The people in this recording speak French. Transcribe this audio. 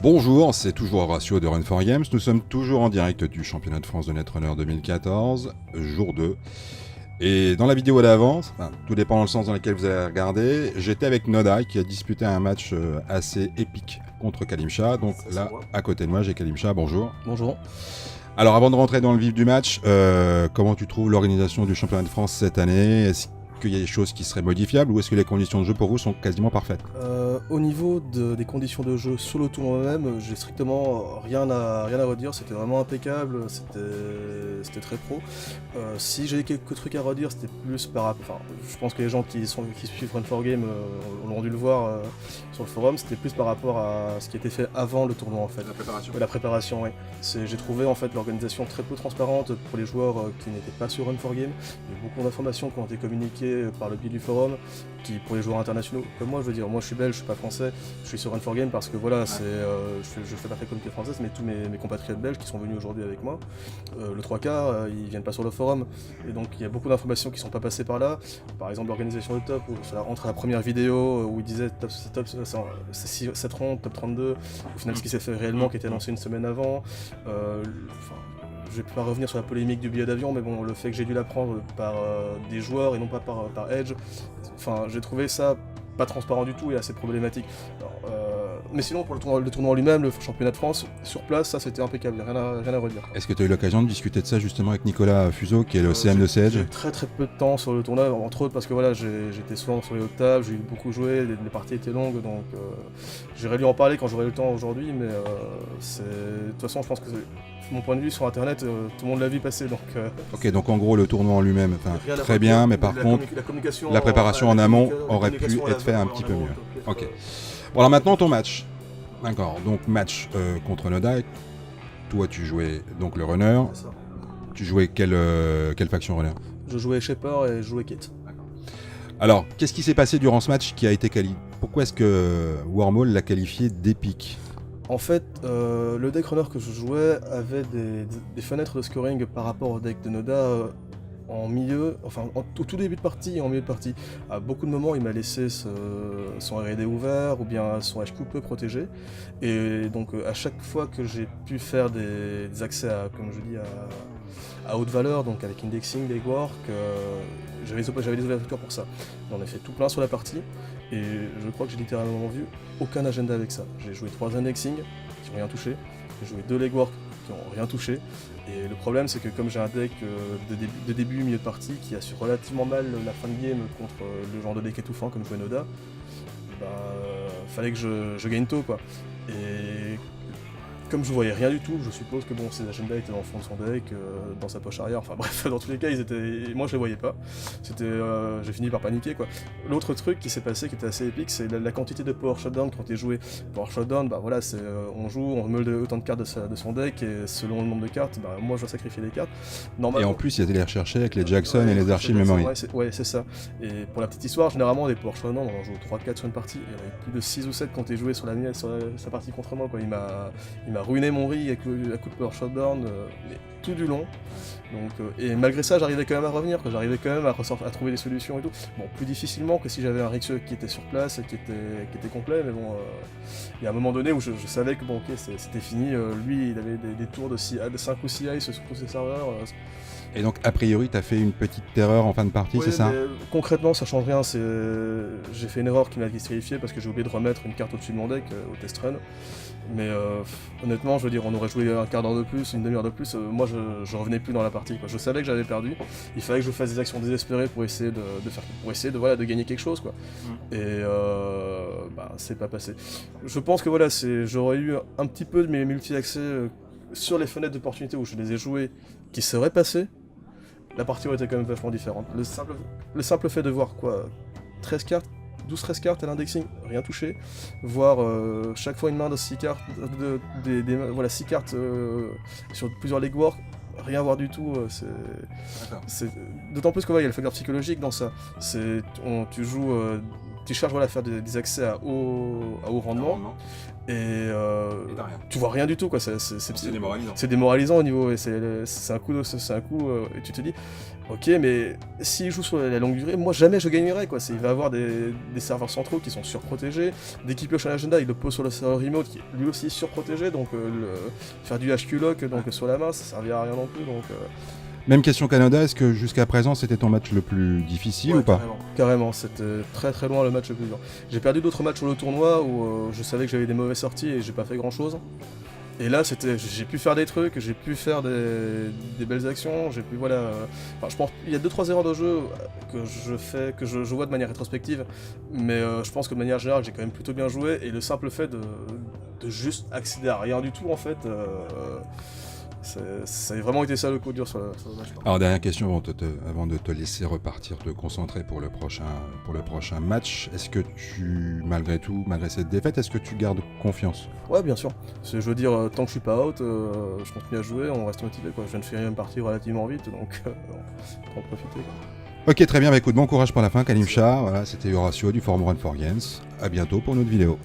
Bonjour, c'est toujours Horatio de Run for Games. Nous sommes toujours en direct du championnat de France de Netrunner 2014, jour 2. Et dans la vidéo d'avance, tout dépend dans le sens dans lequel vous allez regarder, j'étais avec Noda qui a disputé un match assez épique contre Kalimcha. Donc là, à côté de moi, j'ai Kalimcha. Bonjour. Bonjour. Alors avant de rentrer dans le vif du match, comment tu trouves l'organisation du championnat de France cette année ? Est-ce qu'il y a des choses qui seraient modifiables ou est-ce que les conditions de jeu pour vous sont quasiment parfaites ? Au niveau des conditions de jeu sur le tournoi même, j'ai strictement rien à redire, c'était vraiment impeccable, c'était très pro. Si j'ai quelques trucs à redire, c'était plus par rapport. Enfin, je pense que les gens qui suivent Run4Game l'ont dû le voir sur le forum, c'était plus par rapport à ce qui était fait avant le tournoi en fait. La préparation. Ouais, la préparation, oui. J'ai trouvé en fait l'organisation très peu transparente pour les joueurs qui n'étaient pas sur Run4Game. Il y a eu beaucoup d'informations qui ont été communiquées par le biais du forum, qui pour les joueurs internationaux, comme moi je veux dire, moi je suis belge, je suis pas français, je suis sur Run4Game parce que voilà, je fais partie de la communauté française, mais tous mes compatriotes belges qui sont venus aujourd'hui avec moi, le 3 quarts, ils viennent pas sur le forum, et donc il y a beaucoup d'informations qui sont pas passées par là. Par exemple l'organisation de top, où ça rentre à la première vidéo où il disait top 7 rondes, top 32, au final ce qui s'est fait réellement, qui était annoncé une semaine avant. Je vais pas revenir sur la polémique du billet d'avion, mais bon, le fait que j'ai dû l'apprendre par des joueurs et non pas par Edge, enfin, j'ai trouvé ça pas transparent du tout et assez problématique. Alors, mais sinon, pour le tournoi en lui-même, le championnat de France, sur place, ça c'était impeccable, y a rien à redire. Est-ce que tu as eu l'occasion de discuter de ça justement avec Nicolas Fuseau, qui est le CM de Edge ? J'ai eu très peu de temps sur le tournoi, entre autres parce que voilà, j'étais souvent sur les hautes tables, j'ai beaucoup joué, les parties étaient longues, donc j'irai lui en parler quand j'aurai le temps aujourd'hui, mais de toute façon, je pense que mon point de vue sur internet, tout le monde l'a vu passer, donc... Ok, donc en gros le tournoi en lui-même, très bien, mais par contre, la préparation en amont aurait pu être faite un petit peu mieux. Ok. Bon alors maintenant ton match. D'accord, donc match contre Noda. Toi tu jouais donc le runner. C'est ça. Tu jouais quelle faction runner ? Je jouais Shepard et je jouais Kate. Alors, qu'est-ce qui s'est passé durant ce match qui a été qualifié ? Pourquoi est-ce que Wormhole l'a qualifié d'épique ? En fait, le deck runner que je jouais avait des fenêtres de scoring par rapport au deck de Noda en milieu, enfin au tout début de partie et en milieu de partie. À beaucoup de moments, il m'a laissé son R&D ouvert ou bien son HQ peu protégé. Et donc à chaque fois que j'ai pu faire des accès à, comme je dis, à haute valeur, donc avec indexing, legwork, j'avais des ouvertures pour ça. J'en ai fait tout plein sur la partie et je crois que j'ai littéralement vu aucun agenda avec ça. J'ai joué 3 indexing qui n'ont rien touché, j'ai joué 2 legwork qui n'ont rien touché. Et le problème c'est que comme j'ai un deck de début, milieu de partie qui assure relativement mal la fin de game contre le genre de deck étouffant comme jouait Noda, fallait que je gagne tôt quoi. Et comme je voyais rien du tout, je suppose que bon, ses agendas étaient dans le fond de son deck, dans sa poche arrière, enfin bref, dans tous les cas, moi je les voyais pas. J'ai fini par paniquer quoi. L'autre truc qui s'est passé, qui était assez épique, c'est la quantité de power shutdown quand il est joué. Power shutdown, voilà, on joue, on meule autant de cartes de son deck, et selon le nombre de cartes, moi je dois sacrifier des cartes. Et en plus, il y a des les rechercher avec les Jackson et les archives memory. Ouais, c'est ça. Et pour la petite histoire, généralement, des power shutdown, on en joue 3-4 sur une partie, il y en avait plus de 6 ou 7 quand il joué sur sa partie contre moi quoi. Il m'a ruiné mon riz avec la coup de power shutdown tout du long. Donc, et malgré ça, j'arrivais quand même à revenir, j'arrivais quand même à trouver des solutions et tout. Bon, plus difficilement que si j'avais un Rixeux qui était sur place et qui était complet, mais bon, il y a un moment donné où je savais que bon, ok, c'était fini. Lui, il avait des tours de 5 ou 6 ice sur tous ses serveurs. Et donc, a priori, t'as fait une petite erreur en fin de partie, oui, c'est ça ? Concrètement, ça change rien. J'ai fait une erreur qui m'a disqualifié parce que j'ai oublié de remettre une carte au-dessus de mon deck au test run. Mais honnêtement, je veux dire, on aurait joué un quart d'heure de plus, une demi-heure de plus, moi je revenais plus dans la partie quoi. Je savais que j'avais perdu, il fallait que je fasse des actions désespérées pour essayer de gagner quelque chose quoi. Et c'est pas passé. Je pense que voilà, j'aurais eu un petit peu de mes multi-accès sur les fenêtres d'opportunité où je les ai joués qui seraient passés. La partie aurait été quand même vachement différente. Le simple fait de voir quoi, 13 cartes, 12-13 cartes à l'indexing, rien touché, voir chaque fois une main de 6 cartes, 6 cartes sur plusieurs legwork, rien voir du tout, c'est d'autant plus qu'il y a le facteur psychologique dans ça. Tu joues, tu cherches à faire des accès à haut rendement, t'as rien. tu vois rien du tout, quoi. C'est démoralisant. C'est démoralisant au niveau, et c'est un coup, et tu te dis, ok, mais s'il joue sur la longue durée, moi jamais je gagnerai, quoi. Il va avoir des serveurs centraux qui sont surprotégés, dès qu'il pioche un agenda, il le pose sur le serveur remote qui est lui aussi surprotégé, donc faire du HQ lock donc, sur la main, ça servira à rien non plus, donc... Même question Canada, est-ce que jusqu'à présent c'était ton match le plus difficile ou pas? Carrément, c'était très très loin le match le plus dur. J'ai perdu d'autres matchs sur le tournoi où je savais que j'avais des mauvaises sorties et j'ai pas fait grand chose. Et là, j'ai pu faire des trucs, j'ai pu faire des belles actions, j'ai pu, voilà... Enfin, je pense il y a 2-3 erreurs de jeu que je fais, que je vois de manière rétrospective, mais je pense que de manière générale, j'ai quand même plutôt bien joué, et le simple fait de juste accéder à rien du tout, en fait... ça a vraiment été ça le coup dur sur le match. Alors dernière question avant de te laisser repartir, te concentrer pour le prochain match. Est-ce que malgré tout, malgré cette défaite, est-ce que tu gardes confiance? Ouais, bien sûr. Je veux dire, tant que je suis pas out, je continue à jouer, on reste motivé, quoi. Je viens de finir une partie relativement vite, donc on en profiter, quoi. Ok, très bien, écoute, bon courage pour la fin, Kalimcha. Voilà, c'était Horacio du forum Run4Games. À bientôt pour une autre vidéo.